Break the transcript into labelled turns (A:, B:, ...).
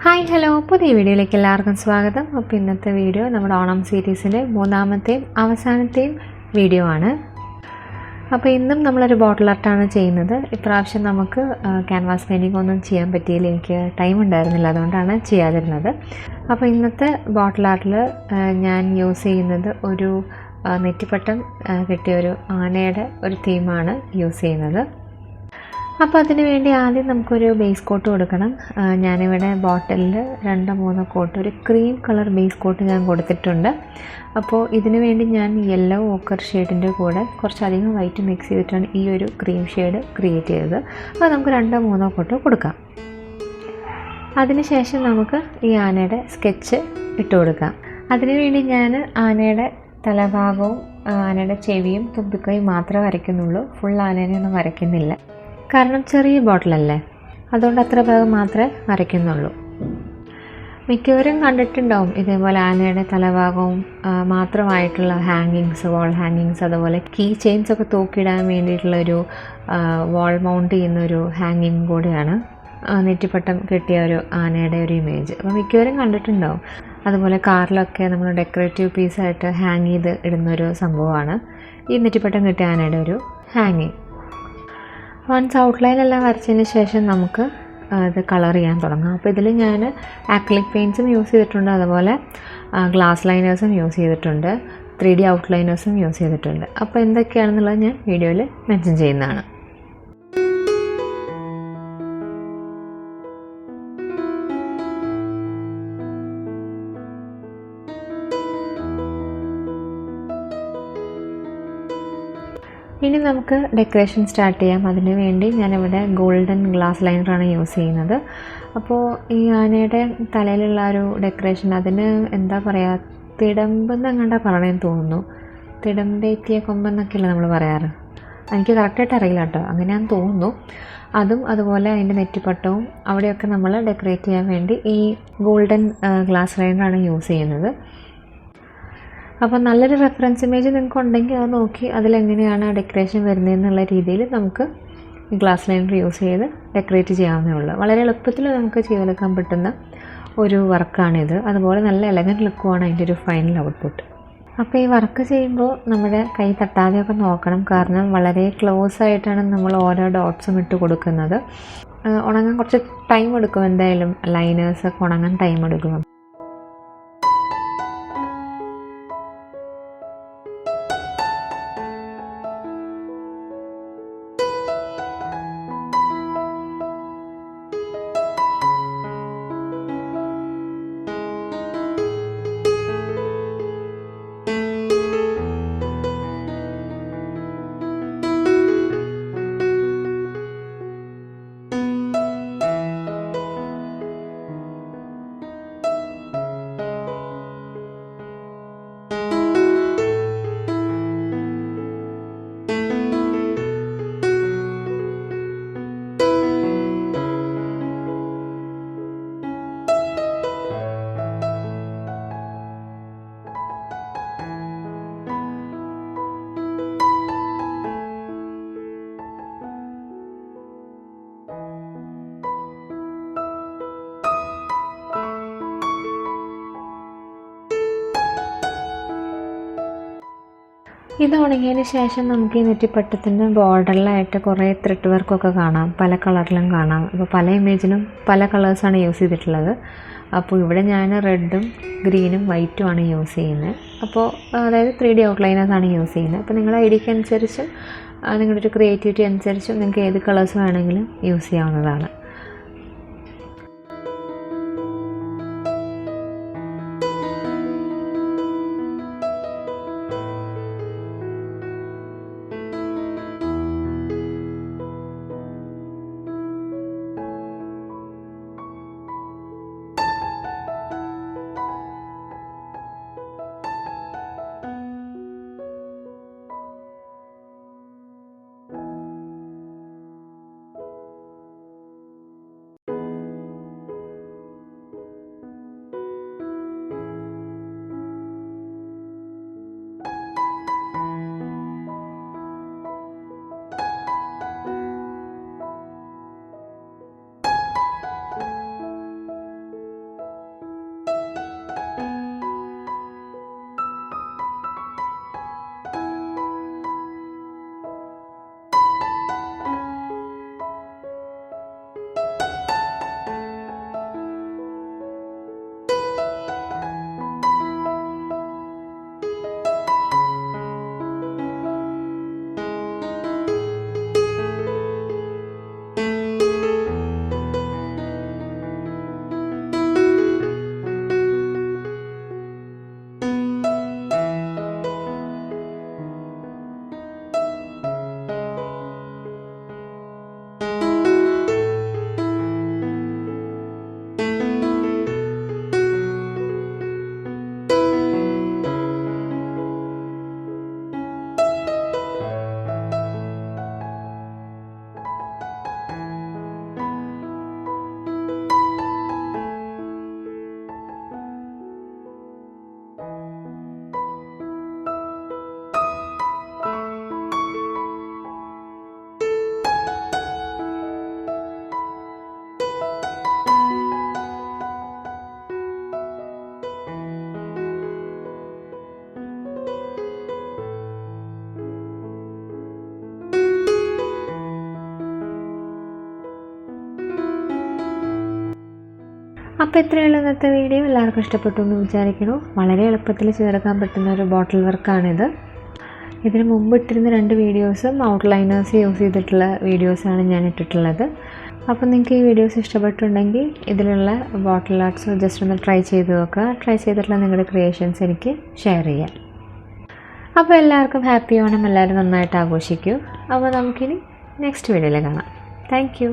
A: Hi hello പുതിയ വീഡിയോയിലേക്ക് എല്ലാവർക്കും സ്വാഗതം. അപ്പോൾ ഇന്നത്തെ വീഡിയോ നമ്മുടെ ഓണം സീരീസിൻ്റെ മൂന്നാമത്തെയും അവസാനത്തെയും വീഡിയോ ആണ്. അപ്പോൾ ഇന്നും നമ്മളൊരു ബോട്ടിൽ ആർട്ടാണ് ചെയ്യുന്നത്. ഇപ്രാവശ്യം നമുക്ക് ക്യാൻവാസ് പെയിൻറ്റിംഗ് ഒന്നും ചെയ്യാൻ പറ്റിയില്ല, എനിക്ക് ടൈം ഉണ്ടായിരുന്നില്ല, അതുകൊണ്ടാണ് ചെയ്യാതിരുന്നത്. അപ്പോൾ ഇന്നത്തെ ബോട്ടിൽ ആർട്ടിൽ ഞാൻ യൂസ് ചെയ്യുന്നത് ഒരു നെറ്റിപ്പട്ടം കിട്ടിയ ഒരു ആനയുടെ ഒരു തീമാണ് യൂസ് ചെയ്യുന്നത്. അപ്പോൾ അതിന് വേണ്ടി ആദ്യം നമുക്കൊരു ബേസ് കോട്ട് കൊടുക്കണം. ഞാനിവിടെ ബോട്ടിലിൽ 2-3 കോട്ട് ഒരു ക്രീം കളർ ബേസ് കോട്ട് ഞാൻ കൊടുത്തിട്ടുണ്ട്. അപ്പോൾ ഇതിന് വേണ്ടി ഞാൻ യെല്ലോ ഓക്കർ ഷെയ്ഡിൻ്റെ കൂടെ കുറച്ചധികം വൈറ്റ് മിക്സ് ചെയ്തിട്ടാണ് ഈ ഒരു ക്രീം ഷെയ്ഡ് ക്രിയേറ്റ് ചെയ്തത്. അപ്പോൾ നമുക്ക് 2-3 കോട്ട് കൊടുക്കാം. അതിനുശേഷം നമുക്ക് ഈ ആനയുടെ സ്കെച്ച് ഇട്ട് കൊടുക്കാം. അതിനു വേണ്ടി ഞാൻ ആനയുടെ തലഭാഗവും ആനയുടെ ചെവിയും തുമ്പിക്കൈയും മാത്രമേ വരയ്ക്കുന്നുള്ളൂ. ഫുൾ ആനേനെയൊന്നും വരയ്ക്കുന്നില്ല, കാരണം ചെറിയ ബോട്ടിലല്ലേ, അതുകൊണ്ട് അത്ര ഭാഗം മാത്രമേ വരയ്ക്കുന്നുള്ളൂ. മിക്കവരും കണ്ടിട്ടുണ്ടാവും ഇതേപോലെ ആനയുടെ തലഭാഗവും മാത്രമായിട്ടുള്ള ഹാങ്ങിങ്സ്, വാൾ ഹാങ്ങിങ്സ്, അതുപോലെ കീ ചെയിൻസ് ഒക്കെ തൂക്കിയിടാൻ വേണ്ടിയിട്ടുള്ളൊരു വാൾ മൗണ്ട് ചെയ്യുന്നൊരു ഹാങ്ങിങ് കൂടിയാണ് നെറ്റിപ്പട്ടം കിട്ടിയ ഒരു ആനയുടെ ഒരു ഇമേജ്. അപ്പോൾ മിക്കവരും കണ്ടിട്ടുണ്ടാവും. അതുപോലെ കാറിലൊക്കെ നമ്മൾ ഡെക്കറേറ്റീവ് പീസായിട്ട് ഹാങ് ചെയ്ത് ഇടുന്നൊരു സംഭവമാണ് ഈ നെറ്റിപ്പട്ടം കിട്ടിയ ആനയുടെ ഒരു ഹാങ്ങിങ്. വൺസ് ഔട്ട്ലൈനെല്ലാം വരച്ചതിന് ശേഷം നമുക്ക് ഇത് കളർ ചെയ്യാൻ തുടങ്ങാം. അപ്പോൾ ഇതിൽ ഞാൻ ആക്രിലിക് പെയിൻറ്റ്സും യൂസ് ചെയ്തിട്ടുണ്ട്, അതുപോലെ ഗ്ലാസ് ലൈനേഴ്സും യൂസ് ചെയ്തിട്ടുണ്ട്, 3D ഔട്ട്ലൈനേഴ്സും യൂസ് ചെയ്തിട്ടുണ്ട്. അപ്പോൾ എന്തൊക്കെയാണെന്നുള്ളത് ഞാൻ വീഡിയോയിൽ മെൻഷൻ ചെയ്യുന്നതാണ്. ഇനി നമുക്ക് ഡെക്കറേഷൻ സ്റ്റാർട്ട് ചെയ്യാം. അതിനു വേണ്ടി ഞാനിവിടെ ഗോൾഡൻ ഗ്ലാസ് ലൈനറാണ് യൂസ് ചെയ്യുന്നത്. അപ്പോൾ ഈ ആനയുടെ തലയിലുള്ള ഒരു ഡെക്കറേഷൻ, അതിന് എന്താ പറയുക, തിടമ്പെന്ന് എങ്ങാണ്ടാ പറയണേന്ന് തോന്നുന്നു. തിടമ്പേറ്റിയ കൊമ്പെന്നൊക്കെയല്ലേ നമ്മൾ പറയാറ്, എനിക്ക് കറക്റ്റായിട്ട് അറിയില്ല കേട്ടോ, അങ്ങനെയാണെന്ന് തോന്നുന്നു. അതും അതുപോലെ അതിൻ്റെ നെറ്റിപ്പട്ടവും അവിടെയൊക്കെ നമ്മൾ ഡെക്കറേറ്റ് ചെയ്യാൻ വേണ്ടി ഈ ഗോൾഡൻ ഗ്ലാസ് ലൈനറാണ് യൂസ് ചെയ്യുന്നത്. അപ്പോൾ നല്ലൊരു റെഫറൻസ് ഇമേജ് നിങ്ങൾക്ക് ഉണ്ടെങ്കിൽ അത് നോക്കി അതിലെങ്ങനെയാണ് ഡെക്കറേഷൻ വരുന്നതെന്നുള്ള രീതിയിൽ നമുക്ക് ഗ്ലാസ് ലൈനർ യൂസ് ചെയ്ത് ഡെക്കറേറ്റ് ചെയ്യാവുന്നേ ഉള്ളൂ. വളരെ എളുപ്പത്തിൽ നമുക്ക് ചെയ്തെടുക്കാൻ പറ്റുന്ന ഒരു വർക്കാണിത്. അതുപോലെ നല്ല എലഗൻറ്റ് ലുക്കുമാണ് അതിൻ്റെ ഒരു ഫൈനൽ ഔട്ട്പുട്ട്. അപ്പോൾ ഈ വർക്ക് ചെയ്യുമ്പോൾ നമ്മുടെ കൈ തട്ടാതെയൊക്കെ നോക്കണം, കാരണം വളരെ ക്ലോസ് ആയിട്ടാണ് നമ്മൾ ഓരോ ഡോട്ട്സും ഇട്ട് കൊടുക്കുന്നത്. ഉണങ്ങാൻ കുറച്ച് ടൈം എടുക്കും, എന്തായാലും ലൈനേഴ്സൊക്കെ ഉണങ്ങാൻ ടൈം എടുക്കും. ഇത് ഉണങ്ങിയതിന് ശേഷം നമുക്ക് ഈ നെറ്റിപ്പട്ടത്തിൻ്റെ ബോർഡറിലായിട്ട് കുറേ ത്രെഡ് വർക്കൊക്കെ കാണാം, പല കളറിലും കാണാം. അപ്പോൾ പല ഇമേജിനും പല കളേഴ്സാണ് യൂസ് ചെയ്തിട്ടുള്ളത്. അപ്പോൾ ഇവിടെ ഞാൻ റെഡും ഗ്രീനും വൈറ്റും ആണ് യൂസ് ചെയ്യുന്നത്. അപ്പോൾ അതായത് 3D ഔട്ട്ലൈനേഴ്സാണ് യൂസ് ചെയ്യുന്നത്. അപ്പോൾ നിങ്ങളുടെ ഐഡിയക്ക് അനുസരിച്ചും നിങ്ങളുടെ ഒരു ക്രിയേറ്റിവിറ്റി അനുസരിച്ചും നിങ്ങൾക്ക് ഏത് കളേഴ്സ് വേണമെങ്കിലും യൂസ് ചെയ്യാവുന്നതാണ്. അപ്പോൾ ഇത്രയുള്ള ഇന്നത്തെ വീഡിയോ. എല്ലാവർക്കും ഇഷ്ടപ്പെട്ടു എന്ന് വിചാരിക്കുന്നു. വളരെ എളുപ്പത്തിൽ ചെയ്തെടുക്കാൻ പറ്റുന്ന ഒരു ബോട്ടിൽ വർക്കാണിത്. ഇതിന് മുമ്പ് ഇട്ടിരുന്ന 2 വീഡിയോസും ഔട്ട്ലൈനേഴ്സ് യൂസ് ചെയ്തിട്ടുള്ള വീഡിയോസാണ് ഞാൻ ഇട്ടിട്ടുള്ളത്. അപ്പോൾ നിങ്ങൾക്ക് ഈ വീഡിയോസ് ഇഷ്ടപ്പെട്ടുണ്ടെങ്കിൽ ഇതിലുള്ള ബോട്ടിൽ ആർട്സ് ജസ്റ്റ് ഒന്ന് ട്രൈ ചെയ്ത് നോക്കുക. ട്രൈ ചെയ്തിട്ടുള്ള നിങ്ങളുടെ ക്രിയേഷൻസ് എനിക്ക് ഷെയർ ചെയ്യാം. അപ്പോൾ എല്ലാവർക്കും ഹാപ്പി ഓണം. എല്ലാവരും നന്നായിട്ട് ആഘോഷിക്കൂ. അപ്പോൾ നമുക്കിനി നെക്സ്റ്റ് വീഡിയോയിൽ കാണാം. Thank you.